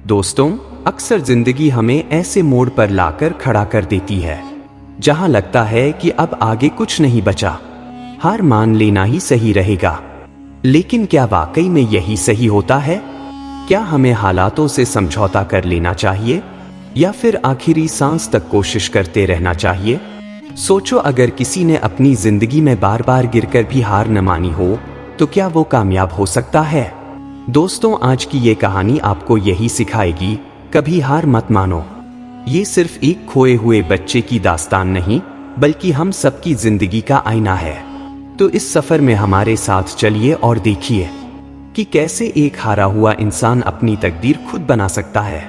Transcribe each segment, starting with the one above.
दोस्तों, अक्सर जिंदगी हमें ऐसे मोड़ पर लाकर खड़ा कर देती है जहां लगता है कि अब आगे कुछ नहीं बचा, हार मान लेना ही सही रहेगा। लेकिन क्या वाकई में यही सही होता है? क्या हमें हालातों से समझौता कर लेना चाहिए या फिर आखिरी सांस तक कोशिश करते रहना चाहिए? सोचो, अगर किसी ने अपनी जिंदगी में बार बार गिरकर भी हार न मानी हो तो क्या वो कामयाब हो सकता है? दोस्तों, आज की ये कहानी आपको यही सिखाएगी, कभी हार मत मानो। ये सिर्फ एक खोए हुए बच्चे की दास्तान नहीं, बल्कि हम सबकी जिंदगी का आईना है। तो इस सफर में हमारे साथ चलिए और देखिए कि कैसे एक हारा हुआ इंसान अपनी तकदीर खुद बना सकता है।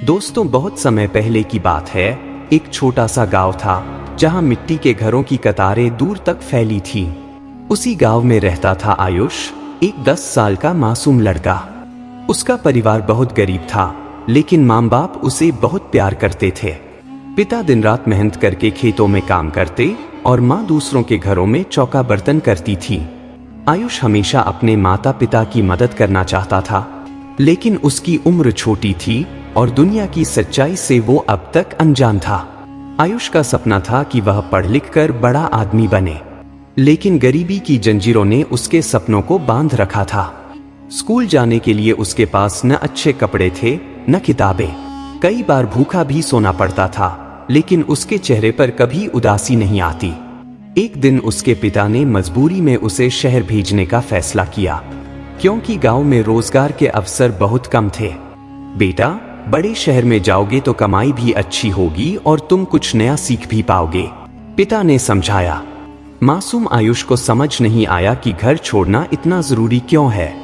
दोस्तों, बहुत समय पहले की बात है। एक छोटा सा गांव था जहां मिट्टी के घरों की कतारें दूर तक फैली थीं। उसी गांव में रहता था आयुष, एक 10 साल का मासूम लड़का। उसका परिवार बहुत गरीब था, लेकिन माँ बाप उसे बहुत प्यार करते थे। पिता दिन रात मेहनत करके खेतों में काम करते और माँ दूसरों के घरों में चौका बर्तन करती थी। आयुष हमेशा अपने माता पिता की मदद करना चाहता था, लेकिन उसकी उम्र छोटी थी और दुनिया की सच्चाई से वो अब तक अनजान था। आयुष का सपना था कि वह पढ़ लिख कर बड़ा आदमी बने, लेकिन गरीबी की जंजीरों ने उसके सपनों को बांध रखा था। स्कूल जाने के लिए उसके पास न अच्छे कपड़े थे न किताबें। कई बार भूखा भी सोना पड़ता था, लेकिन उसके चेहरे पर कभी उदासी नहीं आती। एक दिन उसके पिता ने मजबूरी में उसे शहर भेजने का फैसला किया, क्योंकि गांव में रोजगार के अवसर बहुत कम थे। बेटा, बड़े शहर में जाओगे तो कमाई भी अच्छी होगी और तुम कुछ नया सीख भी पाओगे, पिता ने समझाया। मासूम आयुष को समझ नहीं आया कि घर छोड़ना इतना जरूरी क्यों है,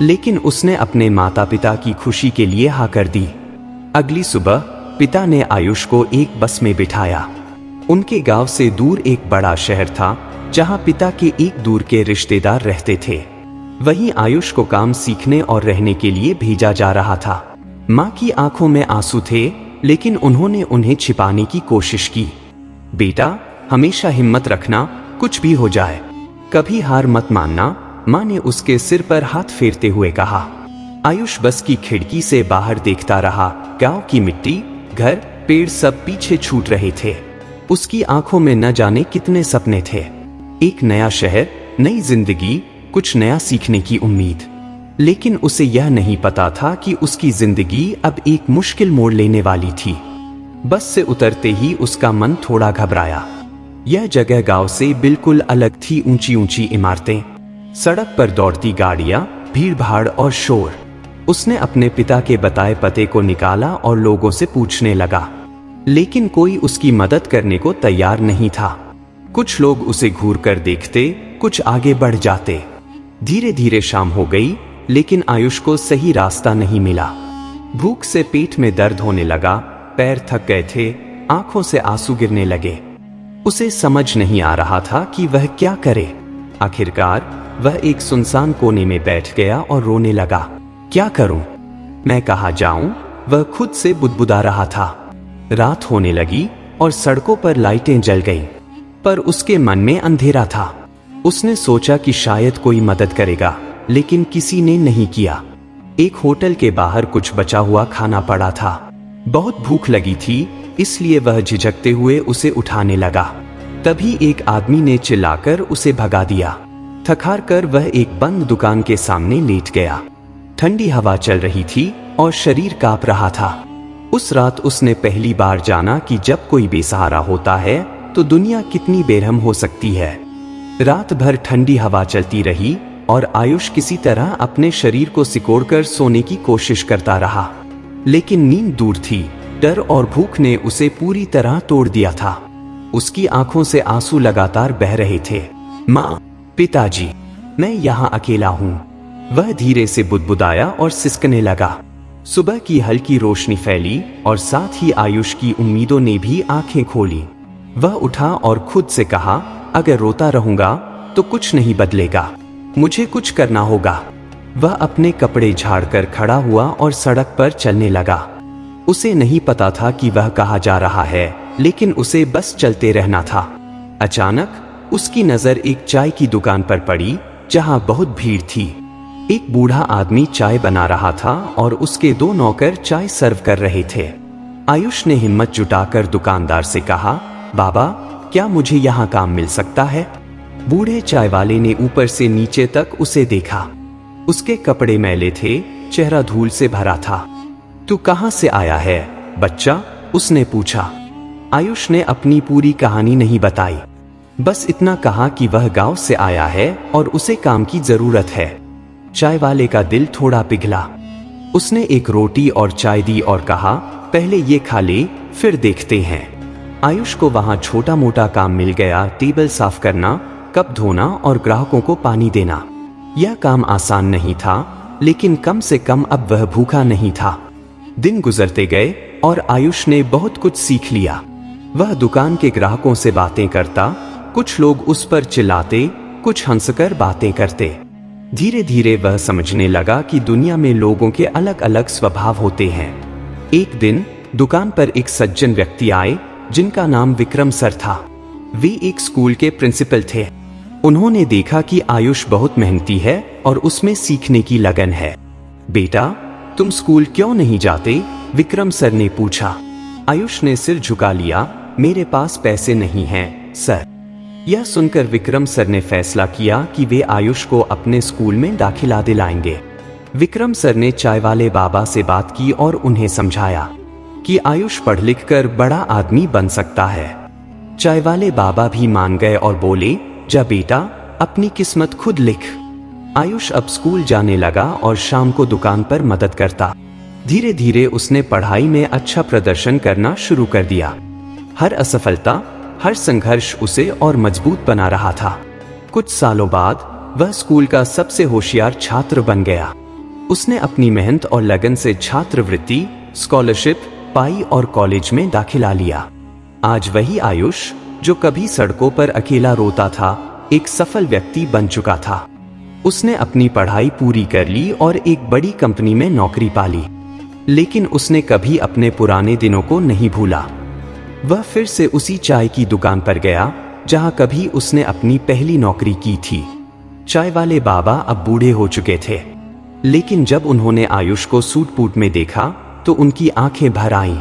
लेकिन उसने अपने माता पिता की खुशी के लिए हाँ कर दी। अगली सुबह पिता ने आयुष को एक बस में बिठाया। उनके गांव से दूर एक बड़ा शहर था जहां पिता के एक दूर के रिश्तेदार रहते थे। वहीं आयुष को काम सीखने और रहने के लिए भेजा जा रहा था। माँ की आंखों में आंसू थे, लेकिन उन्होंने उन्हें छिपाने की कोशिश की। बेटा, हमेशा हिम्मत रखना, कुछ भी हो जाए, कभी हार मत मानना, माँ ने उसके सिर पर हाथ फेरते हुए कहा। आयुष बस की खिड़की से बाहर देखता रहा। गांव की मिट्टी, घर, पेड़ सब पीछे छूट रहे थे। उसकी आंखों में न जाने कितने सपने थे। एक नया शहर, नई जिंदगी, कुछ नया सीखने की उम्मीद। लेकिन उसे यह नहीं पता था कि उसकी जिंदगी अब एक मुश्किल मोड़ लेने वाली थी। बस से उतरते ही उसका मन थोड़ा घबराया। यह जगह गांव से बिल्कुल अलग थी। ऊंची ऊंची इमारतें, सड़क पर दौड़ती गाड़ियां, भीड़ भाड़ और शोर। उसने अपने पिता के बताए पते को निकाला और लोगों से पूछने लगा, लेकिन कोई उसकी मदद करने को तैयार नहीं था। कुछ लोग उसे घूर कर देखते, कुछ आगे बढ़ जाते। धीरे धीरे शाम हो गई, लेकिन आयुष को सही रास्ता नहीं मिला। भूख से पेट में दर्द होने लगा, पैर थक गए थे, आंखों से आंसू गिरने लगे। उसे समझ नहीं आ रहा था कि वह क्या करे। आखिरकार वह एक सुनसान कोने में बैठ गया और रोने लगा। क्या करूं? मैं कहाँ जाऊं? वह खुद से बुदबुदा रहा था। रात होने लगी और सड़कों पर लाइटें जल गईं, पर उसके मन में अंधेरा था। उसने सोचा कि शायद कोई मदद करेगा, लेकिन किसी ने नहीं किया। एक होटल के बाहर कुछ बचा हुआ खाना पड़ा था। बहुत भूख लगी थी, इसलिए वह झिझकते हुए उसे उठाने लगा। तभी एक आदमी ने चिल्लाकर उसे भगा दिया। थक-हार कर वह एक बंद दुकान के सामने लेट गया। ठंडी हवा चल रही थी और शरीर कांप रहा था। उस रात उसने पहली बार जाना कि जब कोई बेसहारा होता है तो दुनिया कितनी बेरहम हो सकती है। रात भर ठंडी हवा चलती रही और आयुष किसी तरह अपने शरीर को सिकोड़कर सोने की कोशिश करता रहा, लेकिन नींद दूर थी। डर और भूख ने उसे पूरी तरह तोड़ दिया था। उसकी आंखों से आंसू लगातार बह रहे थे। माँ, पिताजी, मैं यहाँ अकेला हूँ, वह धीरे से बुदबुदाया और सिसकने लगा। सुबह की हल्की रोशनी फैली और साथ ही आयुष की उम्मीदों ने भी आंखें खोली। वह उठा और खुद से कहा, अगर रोता रहूंगा तो कुछ नहीं बदलेगा, मुझे कुछ करना होगा। वह अपने कपड़े झाड़कर खड़ा हुआ और सड़क पर चलने लगा। उसे नहीं पता था कि वह कहाँ जा रहा है, लेकिन उसे बस चलते रहना था। अचानक उसकी नजर एक चाय की दुकान पर पड़ी, जहां बहुत भीड़ थी। एक बूढ़ा आदमी चाय बना रहा था और उसके 2 नौकर चाय सर्व कर रहे थे। आयुष ने हिम्मत जुटाकर दुकानदार से कहा, बाबा, क्या मुझे यहाँ काम मिल सकता है? बूढ़े चाय वाले ने ऊपर से नीचे तक उसे देखा। उसके कपड़े मैले थे, चेहरा धूल से भरा था। तू कहाँ से आया है बच्चा? उसने पूछा। आयुष ने अपनी पूरी कहानी नहीं बताई, बस इतना कहा कि वह गांव से आया है और उसे काम की जरूरत है। चाय वाले का दिल थोड़ा पिघला। उसने एक रोटी और चाय दी और कहा, पहले ये खा ले, फिर देखते हैं। आयुष को वहां छोटा मोटा काम मिल गया, टेबल साफ करना, कप धोना और ग्राहकों को पानी देना। यह काम आसान नहीं था, लेकिन कम से कम अब वह भूखा नहीं था। दिन गुजरते गए और आयुष ने बहुत कुछ सीख लिया। वह दुकान के ग्राहकों से बातें करता, कुछ लोग उस पर चिल्लाते, कुछ हंसकर बातें करते। धीरे धीरे वह समझने लगा कि दुनिया में लोगों के अलग अलग स्वभाव होते हैं। एक दिन दुकान पर एक सज्जन व्यक्ति आए जिनका नाम विक्रम सर था। वे एक स्कूल के प्रिंसिपल थे। उन्होंने देखा कि आयुष बहुत मेहनती है और उसमें सीखने की लगन है। बेटा, तुम स्कूल क्यों नहीं जाते? विक्रम सर ने पूछा। आयुष ने सिर झुका लिया, मेरे पास पैसे नहीं हैं सर। यह सुनकर विक्रम सर ने फैसला किया कि वे आयुष को अपने स्कूल में दाखिला दिलाएंगे। विक्रम सर ने चाय वाले बाबा से बात की और उन्हें समझाया कि आयुष पढ़ लिख कर बड़ा आदमी बन सकता है। चाय वाले बाबा भी मान गए और बोले, जा बेटा, अपनी किस्मत खुद लिख। आयुष अब स्कूल जाने लगा और शाम को दुकान पर मदद करता। धीरे धीरे उसने पढ़ाई में अच्छा प्रदर्शन करना शुरू कर दिया। हर असफलता, हर संघर्ष उसे और मजबूत बना रहा था। कुछ सालों बाद वह स्कूल का सबसे होशियार छात्र बन गया। उसने अपनी मेहनत और लगन से छात्रवृत्ति, स्कॉलरशिप पाई और कॉलेज में दाखिला लिया। आज वही आयुष जो कभी सड़कों पर अकेला रोता था, एक सफल व्यक्ति बन चुका था। उसने अपनी पढ़ाई पूरी कर ली और एक बड़ी कंपनी में नौकरी पा ली। लेकिन उसने कभी अपने पुराने दिनों को नहीं भूला। वह फिर से उसी चाय की दुकान पर गया जहां कभी उसने अपनी पहली नौकरी की थी। चाय वाले बाबा अब बूढ़े हो चुके थे, लेकिन जब उन्होंने आयुष को सूट बूट में देखा तो उनकी आंखें भर आईं।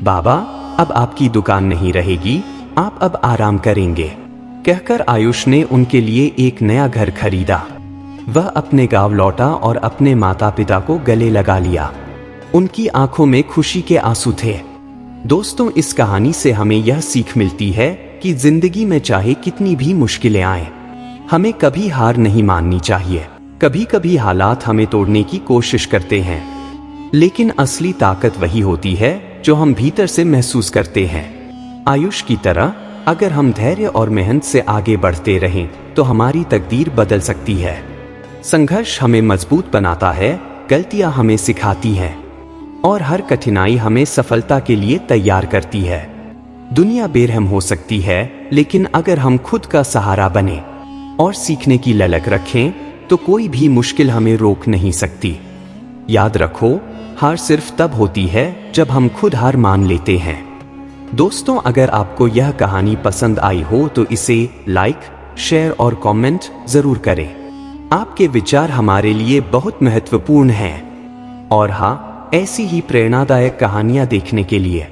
बाबा, अब आपकी दुकान नहीं रहेगी, आप अब आराम करेंगे, कहकर आयुष ने उनके लिए एक नया घर खरीदा। वह अपने गांव लौटा और अपने माता पिता को गले लगा लिया। उनकी आंखों में खुशी के आंसू थे। दोस्तों, इस कहानी से हमें यह सीख मिलती है कि जिंदगी में चाहे कितनी भी मुश्किलें आए, हमें कभी हार नहीं माननी चाहिए। कभी कभी हालात हमें तोड़ने की कोशिश करते हैं, लेकिन असली ताकत वही होती है जो हम भीतर से महसूस करते हैं। आयुष की तरह अगर हम धैर्य और मेहनत से आगे बढ़ते रहें तो हमारी तकदीर बदल सकती है। संघर्ष हमें मजबूत बनाता है, गलतियां हमें सिखाती हैं और हर कठिनाई हमें सफलता के लिए तैयार करती है। दुनिया बेरहम हो सकती है, लेकिन अगर हम खुद का सहारा बने और सीखने की ललक रखें तो कोई भी मुश्किल हमें रोक नहीं सकती। याद रखो, हार सिर्फ तब होती है जब हम खुद हार मान लेते हैं। दोस्तों, अगर आपको यह कहानी पसंद आई हो तो इसे लाइक, शेयर और कमेंट जरूर करें। आपके विचार हमारे लिए बहुत महत्वपूर्ण हैं। और हाँ, ऐसी ही प्रेरणादायक कहानियां देखने के लिए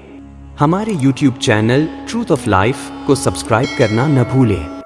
हमारे YouTube channel truth of life को सब्सक्राइब करना न भूलें।